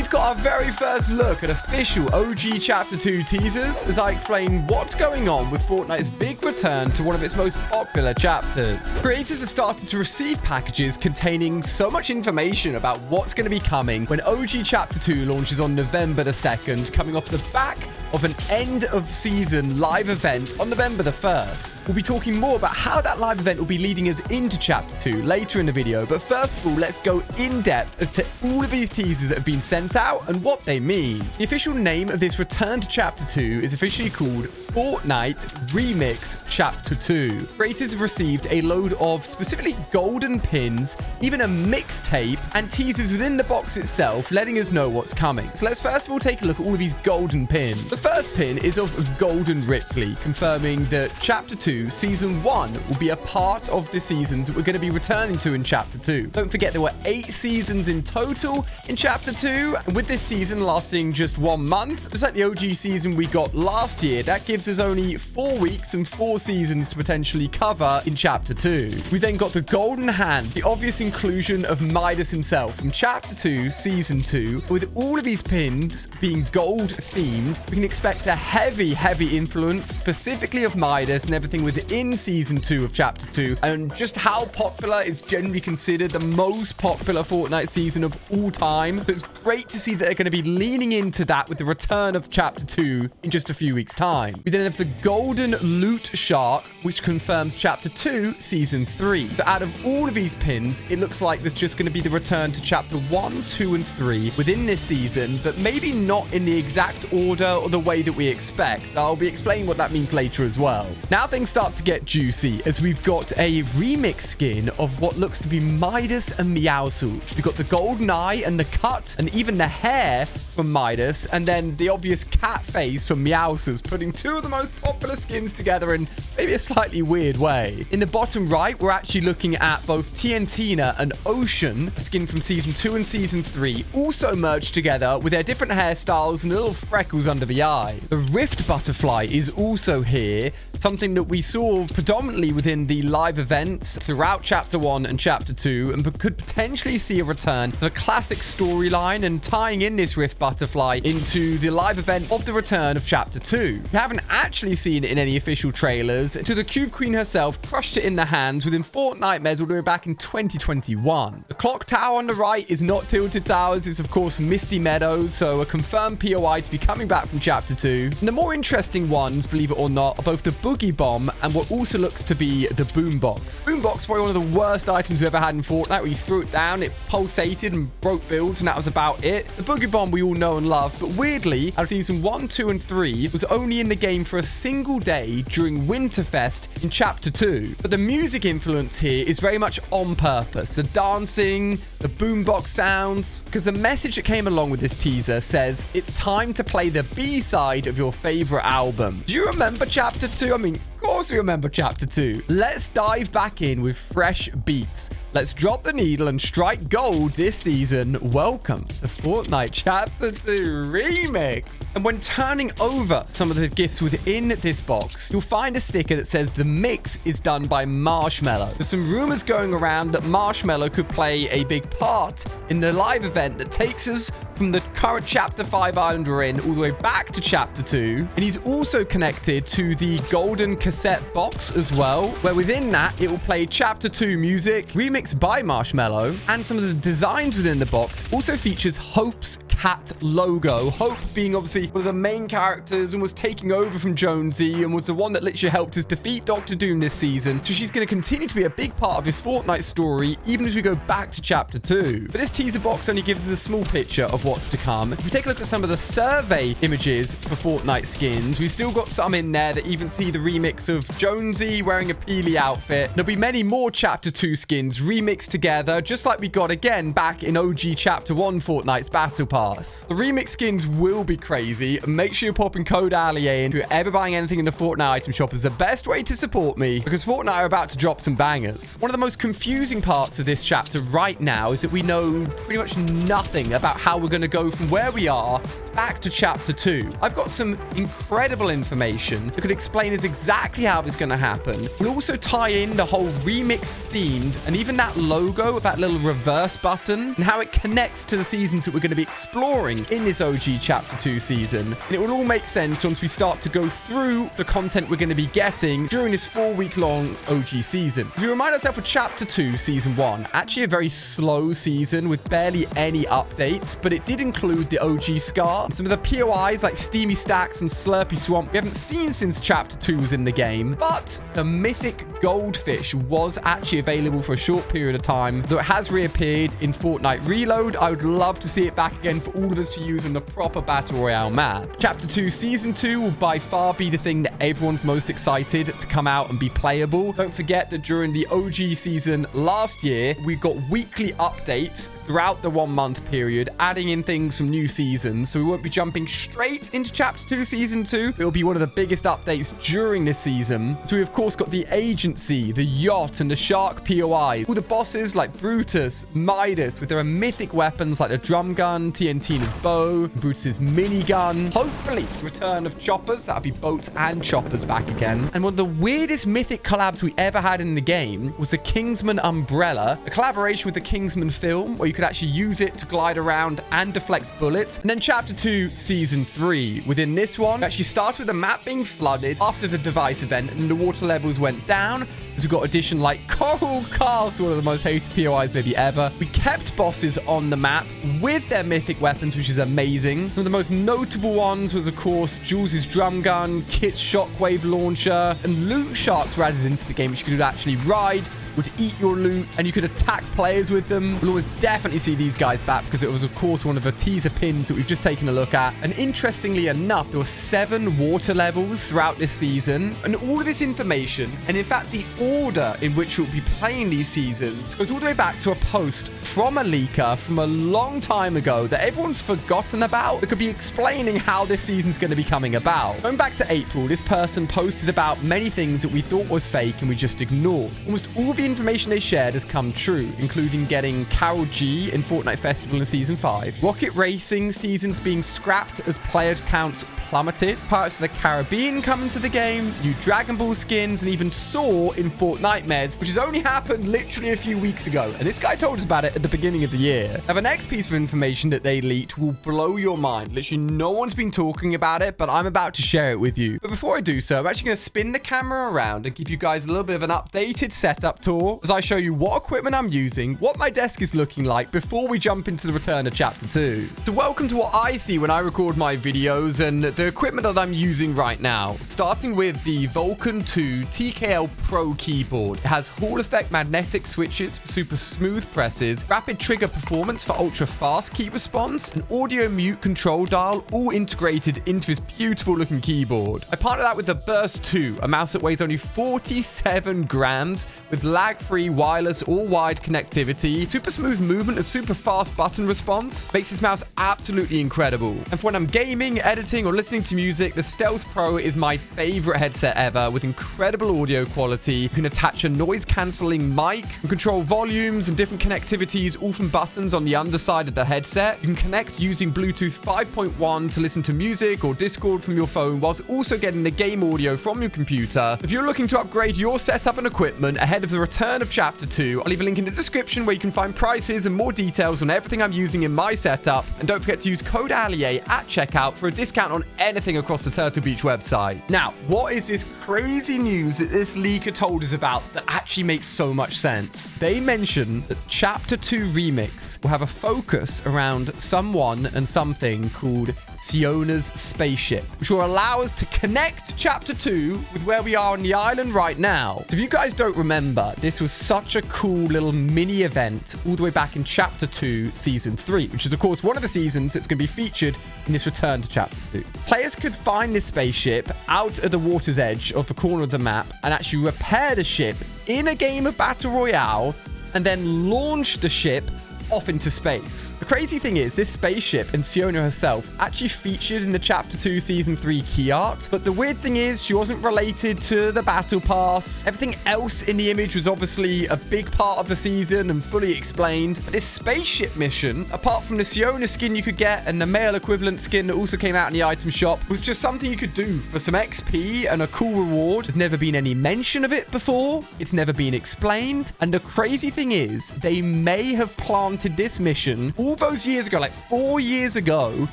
we've got our very first look at official OG Chapter 2 teasers as I explain what's going on with Fortnite's big return to one of its most popular chapters. Creators have started to receive packages containing so much information about what's going to be coming when OG Chapter 2 launches on November the 2nd, coming off the back of an end-of-season live event on November the 1st. We'll be talking more about how that live event will be leading us into Chapter 2 later in the video, but first of all, let's go in-depth as to all of these teasers that have been sent out and what they mean. The official name of this return to Chapter 2 is officially called Fortnite Remix Chapter 2. Creators have received a load of specifically golden pins, even a mixtape, and teasers within the box itself, letting us know what's coming. So let's first of all take a look at all of these golden pins. The first pin is of Golden Ripley, confirming that Chapter 2 Season 1 will be a part of the seasons that we're going to be returning to in Chapter 2. Don't forget there were 8 seasons in total in Chapter 2, and with this season lasting just 1 month, just like the OG season we got last year, that gives us only 4 weeks and 4 seasons to potentially cover in Chapter 2. We then got the Golden Hand, the obvious inclusion of Midas himself from Chapter 2 Season 2. With all of these pins being gold themed, we can expect a heavy influence specifically of Midas and everything within Season 2 of Chapter 2, and just how popular is generally considered the most popular Fortnite season of all time. So it's great to see that they're going to be leaning into that with the return of Chapter 2 in just a few weeks' time. We then have the Golden Loot Shark, which confirms Chapter 2 Season 3. But out of all of these pins, it looks like there's just going to be the return to Chapter 1, 2, and 3 within this season, but maybe not in the exact order or the way that we expect. I'll be explaining what that means later as well. Now things start to get juicy as we've got a remix skin of what looks to be Midas and Meowscles. We've got the golden eye and the cut and even the hair from Midas, and then the obvious cat face from Meowscles, putting two of the most popular skins together in maybe a slightly weird way. In the bottom right, we're actually looking at both Tiantina and Ocean, a skin from Season 2 and Season 3, also merged together with their different hairstyles and little freckles under the eye. The Rift Butterfly is also here, something that we saw predominantly within the live events throughout Chapter 1 and Chapter 2, and could potentially see a return to the classic storyline and tying in this Rift Butterfly into the live event of the return of Chapter 2. We haven't actually seen it in any official trailers until the Cube Queen herself crushed it in the hands within Fortnite Mez all the way back in 2021. The clock tower on the right is not Tilted Towers, it's of course Misty Meadows, so a confirmed POI to be coming back from Chapter 2. And the more interesting ones, believe it or not, are both the Boogie Bomb and what also looks to be the Boombox. Boombox, probably one of the worst items we've ever had in Fortnite, where you threw it down, it pulsated and broke builds, and that was about it. The Boogie Bomb we all know and love, but weirdly, out of Season 1, 2, and 3, was only in the game for a single day during Winterfest in Chapter 2. But the music influence here is very much on purpose. The dancing, the boombox sounds, because the message that came along with this teaser says, it's time to play the B-side of your favorite album. Do you remember Chapter 2? I mean, of course we remember Chapter 2. Let's dive back in with fresh beats. Let's drop the needle and strike gold this season. Welcome to Fortnite Chapter 2 Remix. And when turning over some of the gifts within this box, you'll find a sticker that says the mix is done by Marshmello. There's some rumors going around that Marshmello could play a big part in the live event that takes us from the current Chapter 5 island we're in all the way back to Chapter 2. And he's also connected to the golden cassette box as well, where within that it will play Chapter 2 music remixed by Marshmello. And some of the designs within the box also features Hope's cat logo. Hope being obviously one of the main characters and was taking over from Jonesy and was the one that literally helped us defeat Doctor Doom this season. So she's going to continue to be a big part of this Fortnite story even as we go back to Chapter 2. But this teaser box only gives us a small picture of what's to come. If we take a look at some of the survey images for Fortnite skins, we've still got some in there that even see the remix of Jonesy wearing a Peely outfit. There'll be many more Chapter 2 skins remixed together, just like we got again back in OG Chapter 1 Fortnite's Battle Pass. The remix skins will be crazy. Make sure you're popping code AliA in if you're ever buying anything in the Fortnite item shop, is the best way to support me, because Fortnite are about to drop some bangers. One of the most confusing parts of this chapter right now is that we know pretty much nothing about how we're going to go from where we are back to Chapter 2. I've got some incredible information that could explain us exactly how this is going to happen. We'll also tie in the whole remix themed and even that logo, that little reverse button, and how it connects to the seasons that we're going to be exploring exploring in this OG Chapter 2 season. And it will all make sense once we start to go through the content we're going to be getting during this 4-week-long OG season. As we remind ourselves with Chapter 2 Season 1, actually a very slow season with barely any updates, but it did include the OG Scar. And some of the POIs like Steamy Stacks and Slurpy Swamp we haven't seen since Chapter 2 was in the game, but the mythic goldfish was actually available for a short period of time, though it has reappeared in Fortnite Reload. I would love to see it back again for all of us to use on the proper Battle Royale map. Chapter 2 Season 2 will by far be the thing that everyone's most excited to come out and be playable. Don't forget that during the OG season last year, we got weekly updates throughout the 1-month period, adding in things from new seasons, so we won't be jumping straight into Chapter 2 Season 2. It'll be one of the biggest updates during this season. So we of course got the Agency, the Yacht, and the Shark POIs. All the bosses like Brutus, Midas, with their mythic weapons like the drum gun, TNTina's bow, Brutus's minigun. Hopefully, return of choppers. That'll be boats and choppers back again. And one of the weirdest mythic collabs we ever had in the game was the Kingsman umbrella, a collaboration with the Kingsman film, where you could actually use it to glide around and deflect bullets. And then Chapter 2 Season 3. Within this one, it actually started with the map being flooded after the device event, and the water levels went down. So we've got addition like Coral Castle, one of the most hated POIs maybe ever. We kept bosses on the map with their mythic weapons, which is amazing. One of the most notable ones was, of course, Jules' drum gun, Kit's shockwave launcher, and loot sharks were added into the game, which you could actually ride, would eat your loot, and you could attack players with them. We'll always definitely see these guys back because it was, of course, one of the teaser pins that we've just taken a look at. And interestingly enough, there were 7 water levels throughout this season. And all of this information, and in fact, the order in which we'll be playing these seasons, goes all the way back to a post from a leaker from a long time ago that everyone's forgotten about, that could be explaining how this season's going to be coming about. Going back to April, this person posted about many things that we thought was fake and we just ignored. Almost all the information they shared has come true, including getting Carol G in Fortnite Festival in Season 5, Rocket Racing seasons being scrapped as player counts plummeted, Pirates of the Caribbean coming to the game, new Dragon Ball skins, and even Saw in Fortnitemares, which has only happened literally a few weeks ago. And this guy told us about it at the beginning of the year. Now, the next piece of information that they leaked will blow your mind. Literally, no one's been talking about it, but I'm about to share it with you. But before I do so, I'm actually going to spin the camera around and give you guys a little bit of an updated setup tour as I show you what equipment I'm using, what my desk is looking like before we jump into the return of Chapter 2. So welcome to what I see when I record my videos and the equipment that I'm using right now. Starting with the Vulcan 2 TKL Pro keyboard. It has Hall effect magnetic switches for super smooth presses, rapid trigger performance for ultra fast key response, an audio mute control dial, all integrated into this beautiful looking keyboard. I partnered that with the Burst 2, a mouse that weighs only 47 grams with lag-free wireless all-wide connectivity, super smooth movement and super fast button response. Makes this mouse absolutely incredible. And for when I'm gaming, editing, or listening to music, the Stealth Pro is my favorite headset ever, with incredible audio quality. You can attach a noise-canceling mic and control volumes and different connectivities, all from buttons on the underside of the headset. You can connect using Bluetooth 5.1 to listen to music or Discord from your phone, whilst also getting the game audio from your computer. If you're looking to upgrade your setup and equipment ahead of the return of Chapter 2, I'll leave a link in the description where you can find prices and more details on everything I'm using in my setup. And don't forget to use code Allier at checkout for a discount on anything across the Turtle Beach website. Now, what is this crazy news that this leaker told us about that actually makes so much sense? They mention that Chapter 2 Remix will have a focus around someone and something called Siona's spaceship, which will allow us to connect Chapter 2 with where we are on the island right now. So if you guys don't remember, this was such a cool little mini event all the way back in Chapter 2 Season 3, which is of course one of the seasons that's going to be featured in this return to Chapter 2. Players could find this spaceship out at the water's edge of the corner of the map and actually repair the ship in a game of Battle Royale and then launch the ship off into space. The crazy thing is, this spaceship and Siona herself actually featured in the Chapter 2 Season 3 key art, but the weird thing is she wasn't related to the Battle Pass. Everything else in the image was obviously a big part of the season and fully explained, but this spaceship mission, apart from the Siona skin you could get and the male equivalent skin that also came out in the item shop, was just something you could do for some XP and a cool reward. There's never been any mention of it before, it's never been explained, and the crazy thing is, they may have planted granted this mission all those years ago, like 4 years ago,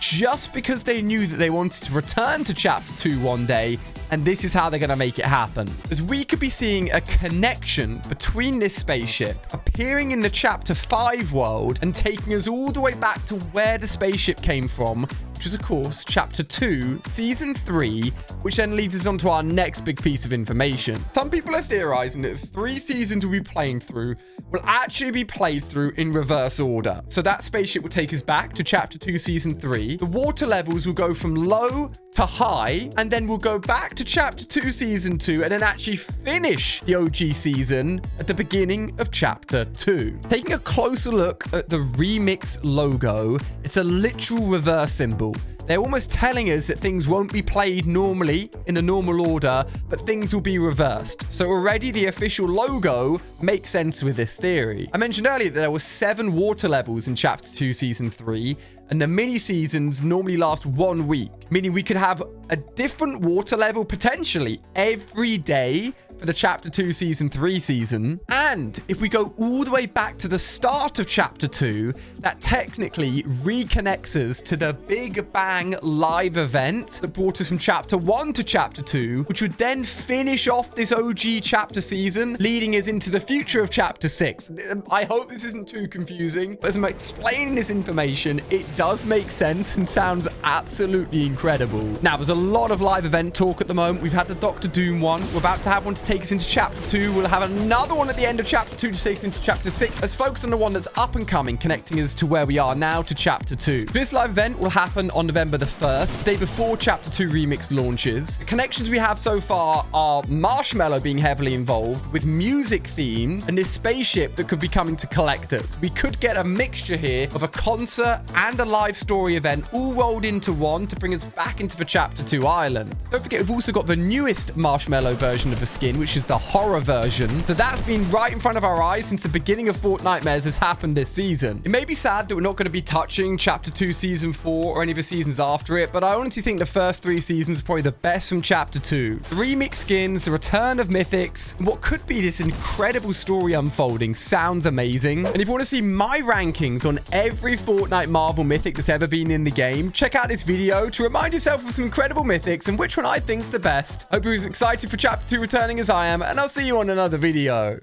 just because they knew that they wanted to return to Chapter 2 one day. And this is how they're going to make it happen. As we could be seeing a connection between this spaceship appearing in the Chapter 5 world and taking us all the way back to where the spaceship came from, which is, of course, Chapter 2, Season 3, which then leads us on to our next big piece of information. Some people are theorizing that the 3 seasons we'll be playing through will actually be played through in reverse order. So that spaceship will take us back to Chapter 2, Season 3. The water levels will go from low to high, and then we'll go back to Chapter 2, Season 2, and then actually finish the OG season at the beginning of Chapter 2. Taking a closer look at the remix logo, it's a literal reverse symbol. They're almost telling us that things won't be played normally in a normal order, but things will be reversed. So already the official logo makes sense with this theory. I mentioned earlier that there were 7 water levels in Chapter 2, Season 3, and the mini seasons normally last 1 week, meaning we could have a different water level potentially every day for the Chapter 2 Season 3 season. And if we go all the way back to the start of Chapter 2, that technically reconnects us to the Big Bang live event that brought us from Chapter 1 to Chapter 2, which would then finish off this OG chapter season, leading us into the future of Chapter 6. I hope this isn't too confusing, but as I'm explaining this information, it does make sense and sounds absolutely incredible. Now, there's a lot of live event talk at the moment. We've had the Doctor Doom one. We're about to have one to take us into Chapter 2. We'll have another one at the end of Chapter 2 to take us into Chapter 6. Let's focus on the one that's up and coming, connecting us to where we are now to Chapter 2. This live event will happen on November the 1st, the day before Chapter 2 Remix launches. The connections we have so far are Marshmallow being heavily involved with music theme and this spaceship that could be coming to collect us. We could get a mixture here of a concert and a live story event all rolled into one to bring us back into the Chapter 2 island. Don't forget, we've also got the newest Marshmallow version of the skin, which is the horror version. So that's been right in front of our eyes since the beginning of Fortnite has happened this season. It may be sad that we're not going to be touching Chapter 2 Season 4 or any of the seasons after it, but I honestly think the first 3 seasons are probably the best from Chapter 2. The remix skins, the return of mythics, and what could be this incredible story unfolding sounds amazing. And if you want to see my rankings on every Fortnite Marvel mythic that's ever been in the game, check out this video to remind yourself of some incredible mythics and which one I think's the best. Hope you're as excited for Chapter 2 returning as I am, and I'll see you on another video.